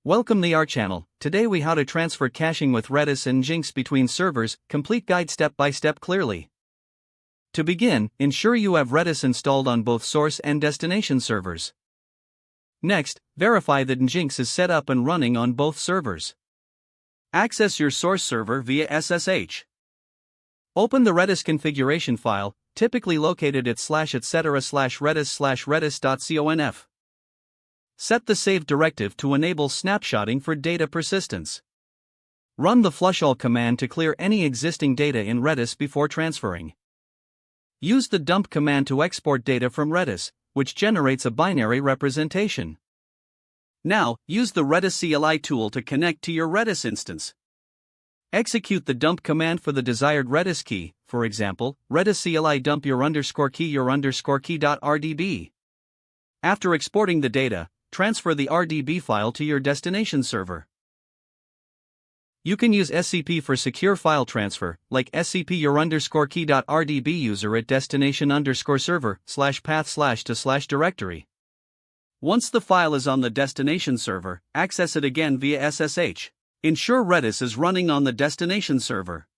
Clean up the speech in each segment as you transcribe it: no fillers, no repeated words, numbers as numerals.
Welcome to our channel. Today we how to transfer caching with Redis and Nginx between servers, complete guide step by step clearly. To begin, ensure you have Redis installed on both source and destination servers. Next, verify that Nginx is set up and running on both servers. Access your source server via SSH. Open the Redis configuration file, typically located at /etc/redis/redis.conf. Set the save directive to enable snapshotting for data persistence. Run the flushall command to clear any existing data in Redis before transferring. Use the dump command to export data from Redis, which generates a binary representation. Now, use the Redis CLI tool to connect to your Redis instance. Execute the dump command for the desired Redis key, for example, Redis CLI dump your_key.rdb. After exporting the data, transfer the RDB file to your destination server. You can use SCP for secure file transfer, like SCP your_key.rdb user at destination_server/path/to/directory. Once the file is on the destination server, access it again via SSH. Ensure Redis is running on the destination server.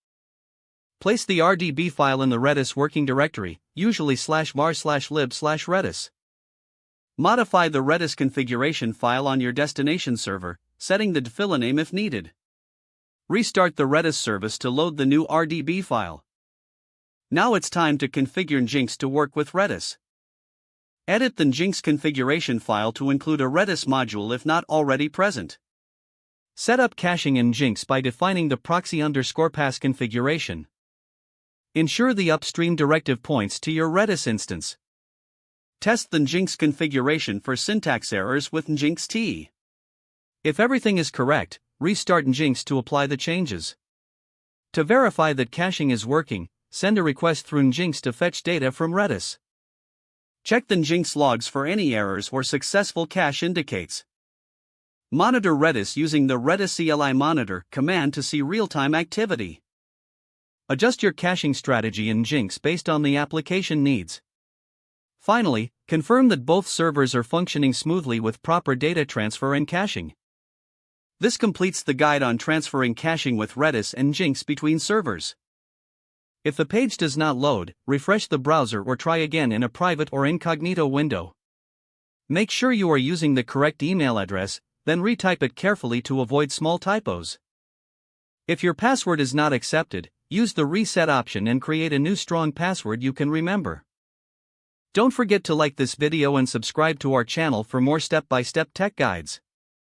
Place the RDB file in the Redis working directory, usually /var/lib/redis. Modify the Redis configuration file on your destination server, setting the file name if needed. Restart the Redis service to load the new RDB file. Now it's time to configure Nginx to work with Redis. Edit the Nginx configuration file to include a Redis module if not already present. Set up caching in Nginx by defining the proxy_pass configuration. Ensure the upstream directive points to your Redis instance. Test the Nginx configuration for syntax errors with Nginx. If everything is correct, restart Nginx to apply the changes. To verify that caching is working, send a request through Nginx to fetch data from Redis. Check the Nginx logs for any errors or successful cache indicates. Monitor Redis using the Redis CLI monitor command to see real-time activity. Adjust your caching strategy in Nginx based on the application needs. Finally, confirm that both servers are functioning smoothly with proper data transfer and caching. This completes the guide on transferring caching with Redis and Nginx between servers. If the page does not load, refresh the browser or try again in a private or incognito window. Make sure you are using the correct email address, then retype it carefully to avoid small typos. If your password is not accepted, use the reset option and create a new strong password you can remember. Don't forget to like this video and subscribe to our channel for more step-by-step tech guides.